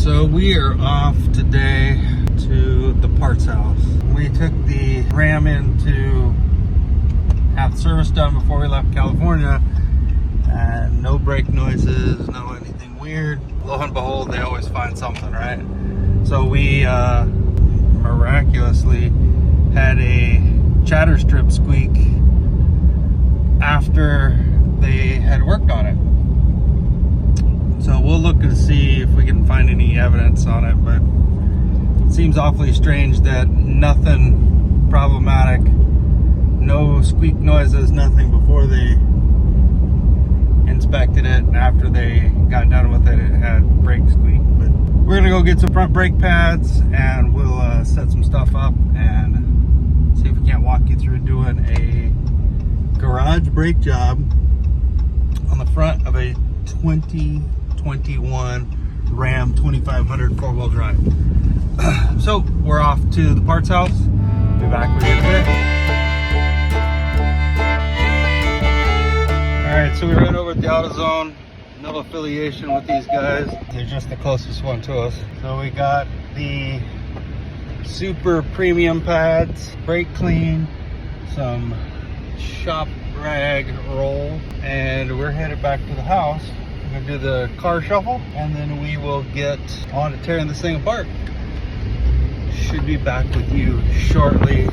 So we are off today to the parts house. We took the Ram in to have the service done before we left California, and no brake noises, no anything weird. Lo and behold, they always find something, right? So we miraculously had a chatter strip squeak after they had worked on it. So we'll look and see if we can find any evidence on it, but it seems awfully strange that nothing problematic, no squeak noises, nothing before they inspected it, and after they got done with it, it had brake squeak. But we're gonna go get some front brake pads and we'll set some stuff up and see if we can't walk you through doing a garage brake job on the front of a 2021 Ram 2500 four-wheel drive. So we're off to the parts house. Be back with you in a bit. All right, so we ran over at the AutoZone. No affiliation with these guys. They're just the closest one to us. So we got the super premium pads, brake clean, some shop rag roll, and we're headed back to the house. We're gonna do the car shuffle, and then we will get on to tearing this thing apart. Should be back with you shortly.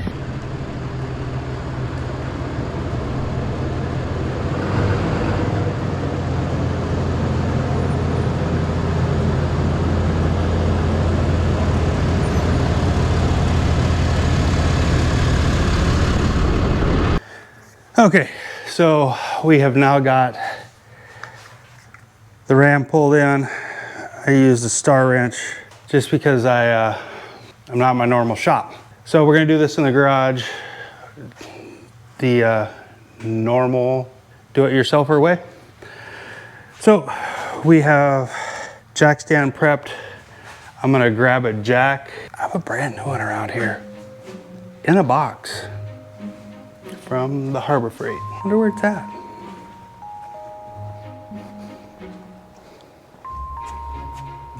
Okay, so we have now got the Ram pulled in. I used a star wrench just because I'm not in my normal shop. So we're gonna do this in the garage, the normal do-it-yourselfer way. So we have jack stand prepped. I'm gonna grab a jack. I have a brand new one around here in a box from the Harbor Freight. I wonder where it's at.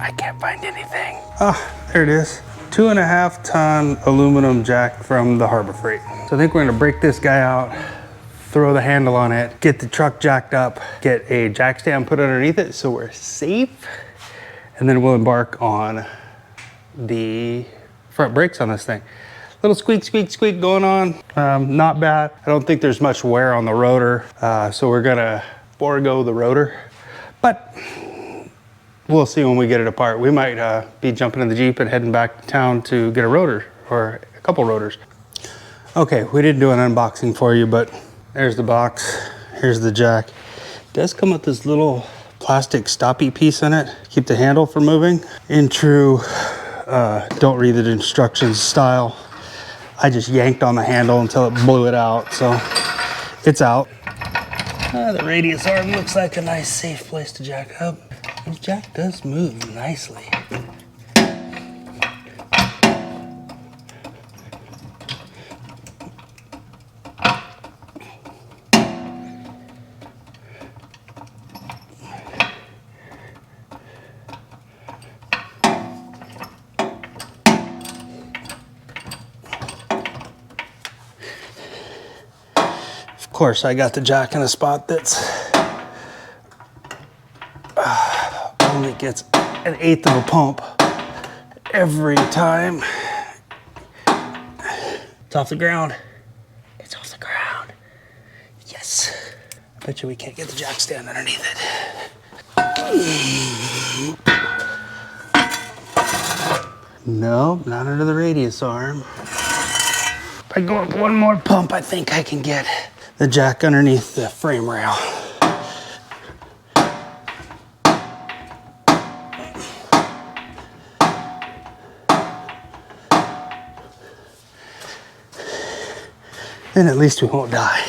I can't find anything. Ah, there it is. 2.5 ton aluminum jack from the Harbor Freight. So I think we're gonna break this guy out, throw the handle on it, get the truck jacked up, get a jack stand put underneath it so we're safe, and then we'll embark on the front brakes on this thing. Little squeak, squeak, squeak going on. Not bad. I don't think there's much wear on the rotor, so we're gonna forego the rotor, but we'll see when we get it apart. We might be jumping in the Jeep and heading back to town to get a rotor or a couple rotors. Okay, we didn't do an unboxing for you, but there's the box. Here's the jack. It does come with this little plastic stoppy piece in it. Keep the handle from moving. In true, don't read the instructions style, I just yanked on the handle until it blew it out, so it's out. The radius arm looks like a nice safe place to jack up. The jack does move nicely. Of course, I got the jack in a spot that's only gets 1/8 of a pump every time. It's off the ground. It's off the ground. Yes. I bet you we can't get the jack stand underneath it. No, not under the radius arm. If I go up one more pump, I think I can get the jack underneath the frame rail. Then at least we won't die.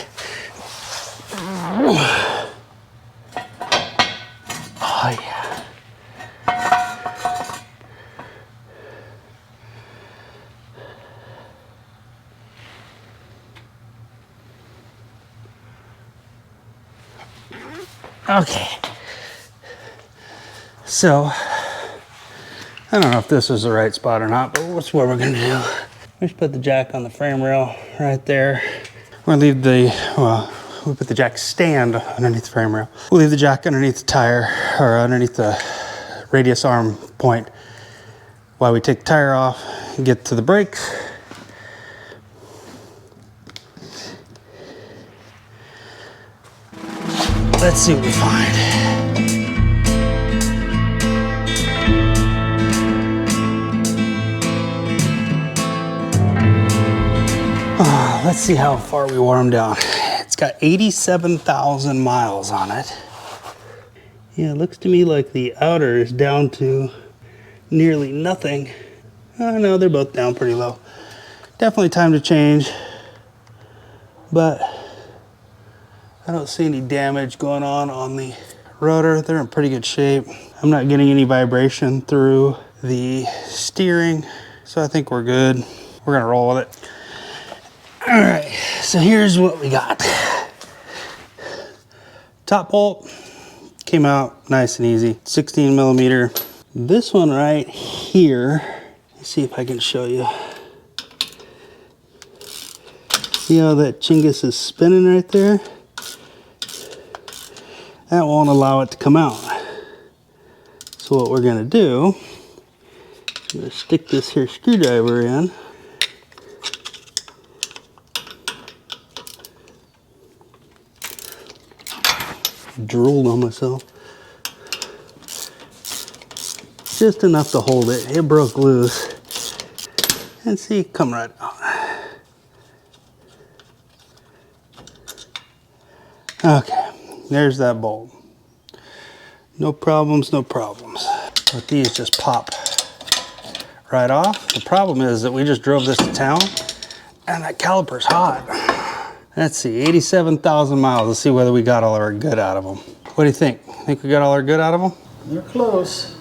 Oh yeah. Okay. So I don't know if this is the right spot or not, but that's what we're gonna do. We just put the jack on the frame rail right there. We're gonna leave the, well, we put the jack stand underneath the frame rail. We'll leave the jack underneath the tire, or underneath the radius arm point while we take the tire off and get to the brakes. Let's see what we find. Let's see how far we wore them down. It's got 87,000 miles on it. Yeah, it looks to me like the outer is down to nearly nothing. Oh no, they're both down pretty low. Definitely time to change, but I don't see any damage going on the rotor. They're in pretty good shape. I'm not getting any vibration through the steering, so I think we're good. We're gonna roll with it. All right, so here's what we got. Top bolt came out nice and easy, 16 millimeter. This one right here, let's see if I can show you. See how that chingus is spinning right there? That won't allow it to come out. So what we're gonna do, I'm gonna stick this here screwdriver in. Drooled on myself. Just enough to hold it. It broke loose. And see, come right out. Okay, there's that bolt. No problems, no problems. But these just pop right off. The problem is that we just drove this to town and that caliper's hot. Let's see, 87,000 miles. Let's see whether we got all our good out of them. What do you think? Think we got all our good out of them? They're close.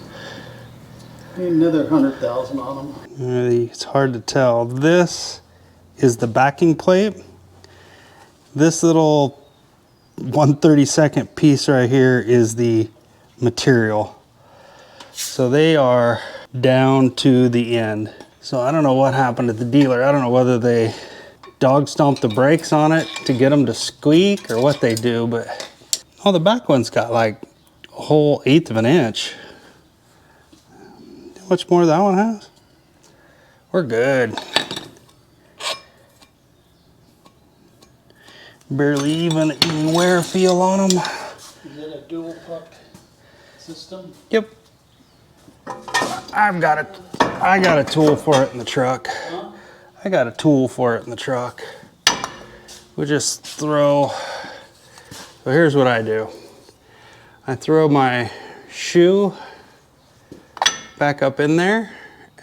Need another 100,000 on them. It's hard to tell. This is the backing plate. This little 1/32 piece right here is the material. So they are down to the end. So I don't know what happened at the dealer. I don't know whether they dog stomp the brakes on it to get them to squeak or what they do, but oh, the back one's got like a whole 1/8 of an inch. How much more that one has? We're good. Barely even any wear feel on them. Is it a dual puck system? Yep. I got a tool for it in the truck. Huh? I got a tool for it in the truck. We just throw, so here's what I do. I throw my shoe back up in there,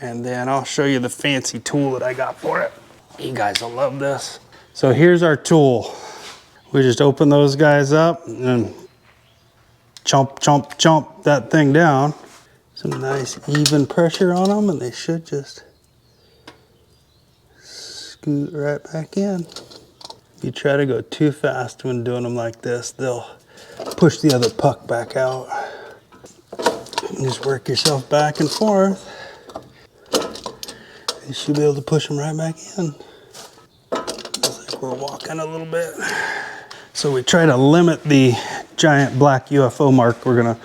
and then I'll show you the fancy tool that I got for it. You guys will love this. So here's our tool. We just open those guys up and chomp, chomp, chomp that thing down. Some nice even pressure on them, and they should just scoot right back in. If you try to go too fast when doing them like this, they'll push the other puck back out. And just work yourself back and forth. You should be able to push them right back in. Looks like we're walking a little bit. So we try to limit the giant black UFO mark we're gonna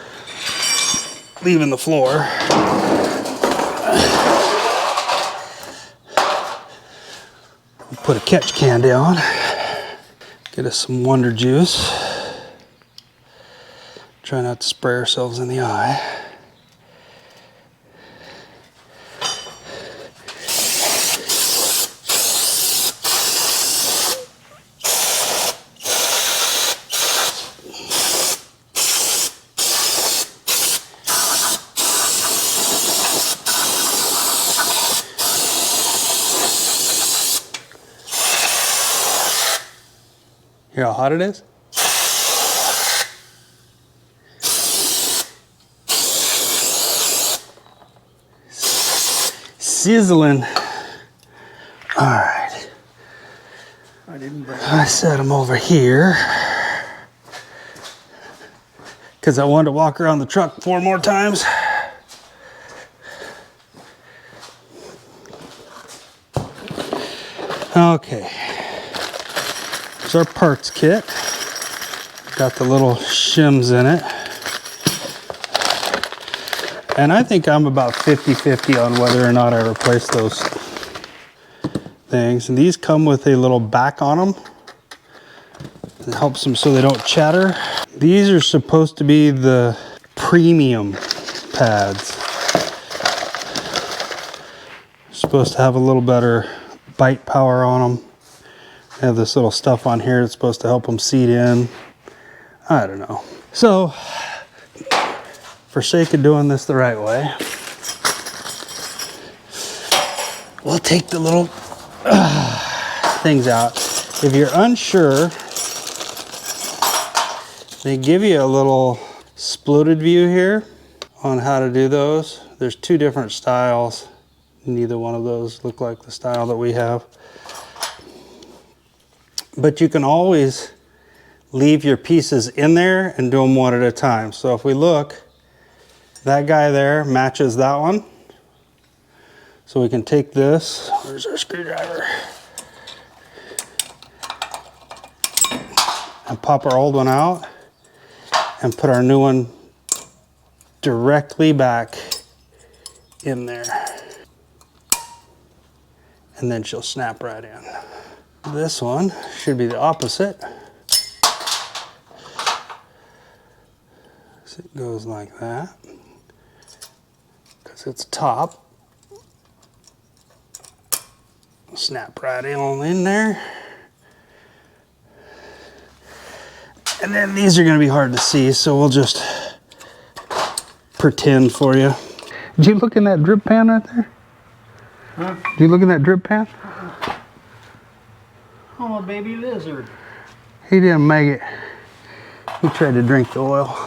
leave in the floor. Put a catch can down. Get us some Wonder Juice. Try not to spray ourselves in the eye. Hear how hot it is? Sizzling. All right. I set them over here because I wanted to walk around the truck 4 more times. Okay, here's our parts kit. Got the little shims in it. And I think I'm about 50-50 on whether or not I replace those things. And these come with a little back on them. It helps them so they don't chatter. These are supposed to be the premium pads. Supposed to have a little better bite power on them. They have this little stuff on here that's supposed to help them seat in. I don't know. So, for sake of doing this the right way, we'll take the little things out. If you're unsure, they give you a little splitted view here on how to do those. There's two different styles. Neither one of those look like the style that we have. But you can always leave your pieces in there and do them one at a time. So if we look, that guy there matches that one. So we can take this, where's our screwdriver? And pop our old one out and put our new one directly back in there. And then she'll snap right in. This one should be the opposite. So it goes like that. Because it's top. Snap right in there. And then these are going to be hard to see, so we'll just pretend for you. Did you look in that drip pan right there? Huh? Did you look in that drip pan? Oh, a baby lizard. He didn't make it. He tried to drink the oil.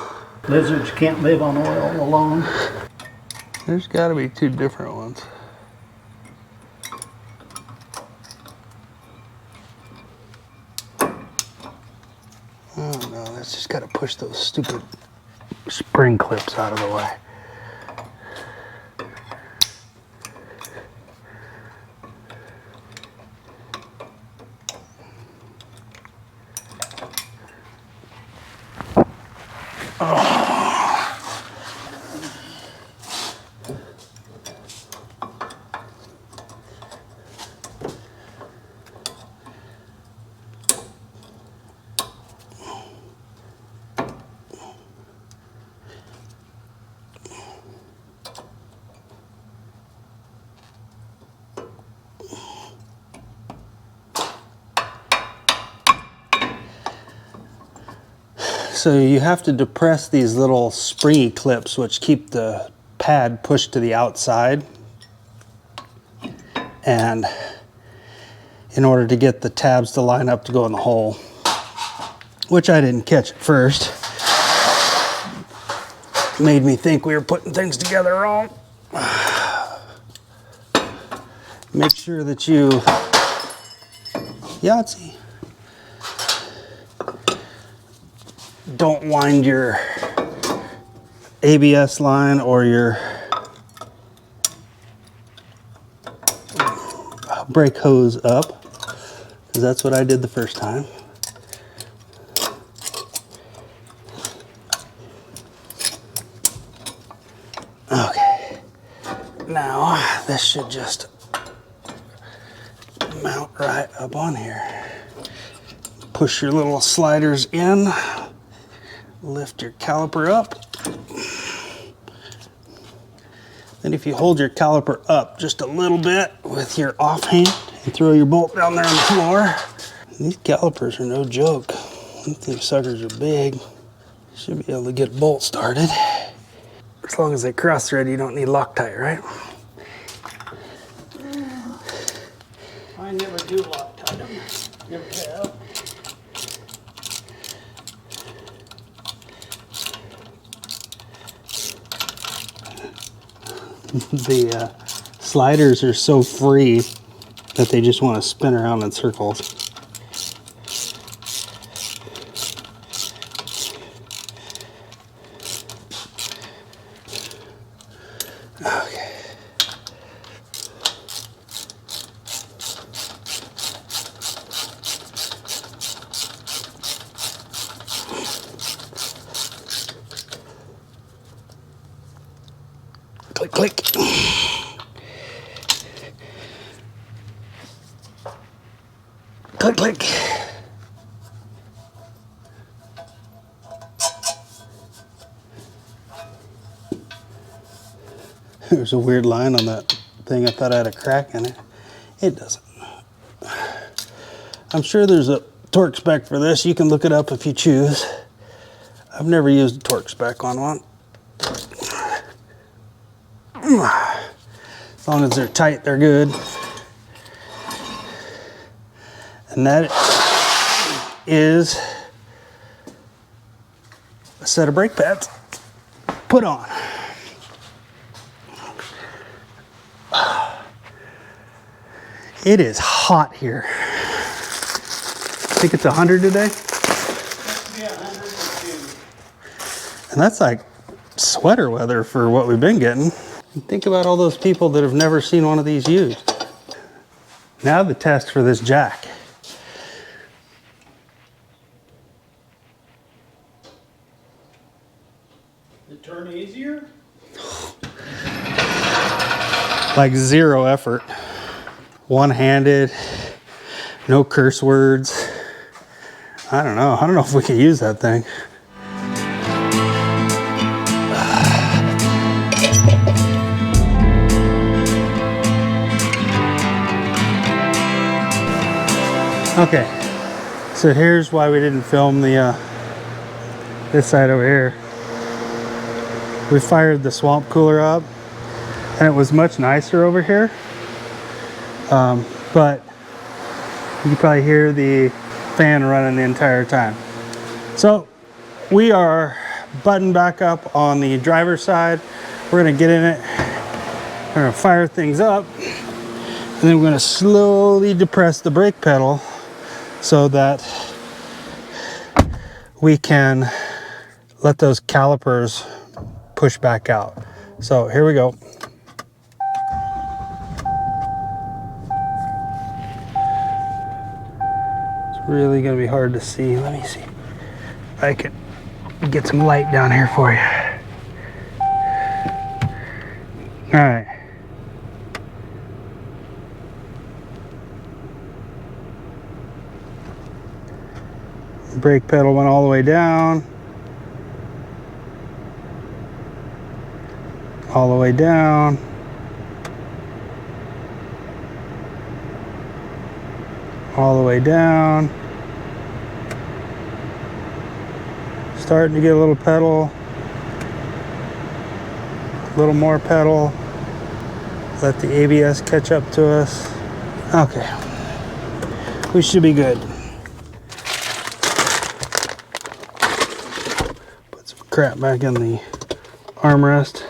Lizards can't live on oil alone. There's got to be two different ones. Oh no, that's just got to push those stupid spring clips out of the way. So you have to depress these little springy clips which keep the pad pushed to the outside. And in order to get the tabs to line up to go in the hole, which I didn't catch at first. Made me think we were putting things together wrong. Make sure that you, Yahtzee, don't wind your ABS line or your brake hose up, because that's what I did the first time. Okay, now this should just mount right up on here. Push your little sliders in, lift your caliper up. Then if you hold your caliper up just a little bit with your offhand and throw your bolt down there on the floor. These calipers are no joke. These suckers are big. Should be able to get a bolt started. As long as they cross thread, you don't need Loctite, right? I never do Loctite them. Never have. The sliders are so free that they just want to spin around in circles. Okay. Click, click. Click, click. There's a weird line on that thing. I thought I had a crack in it. It doesn't. I'm sure there's a torque spec for this. You can look it up if you choose. I've never used a torque spec on one. As long as they're tight, they're good. And that is a set of brake pads put on. It is hot here. I think it's 100 today. Yeah, 102. And that's like sweater weather for what we've been getting. And think about all those people that have never seen one of these used. Now the test for this jack. The turn easier? Like zero effort. One-handed, no curse words. I don't know if we can use that thing. Okay, so here's why we didn't film the this side over here. We fired the swamp cooler up, and it was much nicer over here. But you can probably hear the fan running the entire time. So we are buttoned back up on the driver's side. We're gonna get in it. We're gonna fire things up, and then we're gonna slowly depress the brake pedal so that we can let those calipers push back out. So here we go. Really gonna be hard to see. Let me see if I can get some light down here for you. All right. Brake pedal went all the way down. All the way down. All the way down. Starting to get a little pedal. A little more pedal. Let the ABS catch up to us. Okay. We should be good. Put some crap back in the armrest.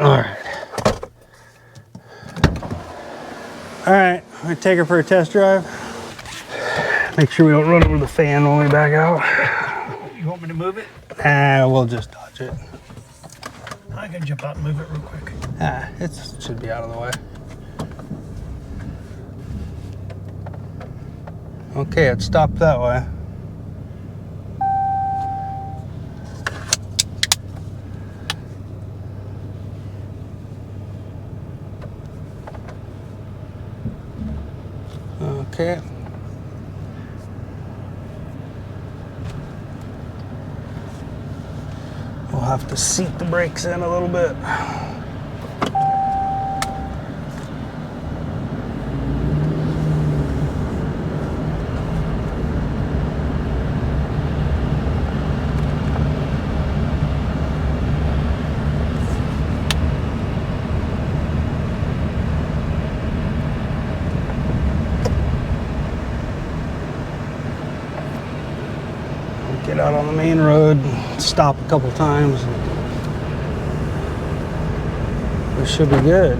All right. All right, I'm gonna take her for a test drive. Make sure we don't run over the fan when we back out. You want me to move it? Nah, we'll just dodge it. I can jump out and move it real quick. Ah, it should be out of the way. Okay, it stopped that way. Okay. We'll have to seat the brakes in a little bit. Get out on the main road, stop a couple times. We should be good.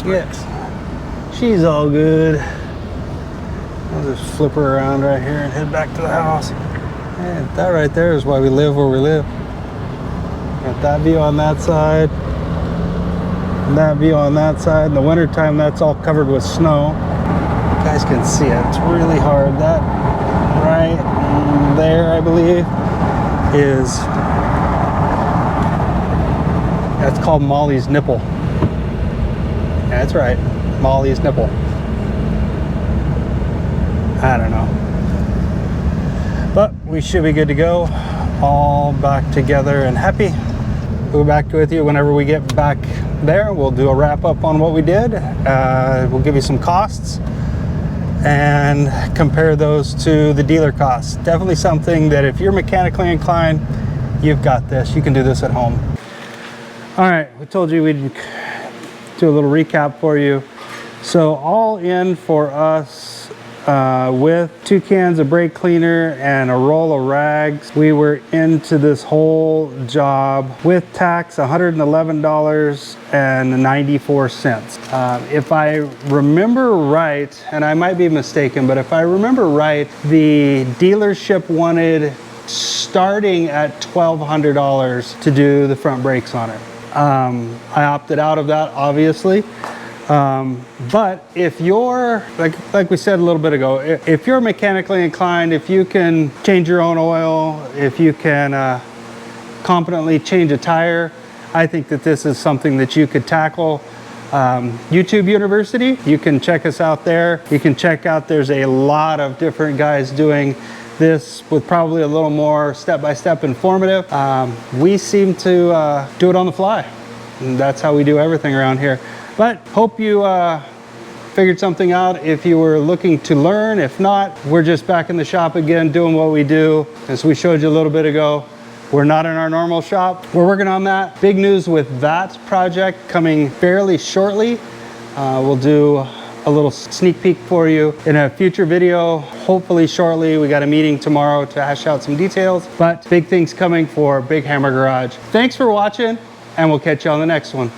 Yes, she's all good. I'll just flip her around right here and head back to the house. And that right there is why we live where we live. Got that view on that side. that view on that side. In the wintertime, that's all covered with snow. You guys can see it. It's really hard. That right there, I believe, is, that's called Molly's nipple. That's right, Molly's nipple. I don't know. But we should be good to go. All back together and happy. We'll be back with you whenever we get back there. We'll do a wrap up on what we did. We'll give you some costs and compare those to the dealer costs. Definitely something that if you're mechanically inclined, you've got this. You can do this at home. All right, we told you we'd do a little recap for you. So all in for us, with 2 cans of brake cleaner and a roll of rags, we were into this whole job with tax $111.94. If I remember right, and I might be mistaken, but if I remember right, the dealership wanted starting at $1,200 to do the front brakes on it. I opted out of that, obviously. But if you're, like we said a little bit ago, if you're mechanically inclined, if you can change your own oil, if you can competently change a tire, I think that this is something that you could tackle. YouTube University, you can check us out there. You can check out, there's a lot of different guys doing this with probably a little more step-by-step informative. We seem to do it on the fly. And that's how we do everything around here. But hope you figured something out if you were looking to learn. If not, we're just back in the shop again doing what we do. As we showed you a little bit ago, we're not in our normal shop. We're working on that. Big news with that project coming fairly shortly. We'll do a little sneak peek for you in a future video, hopefully shortly. We got a meeting tomorrow to hash out some details, but big things coming for Big Hammer Garage. Thanks for watching, and we'll catch you on the next one.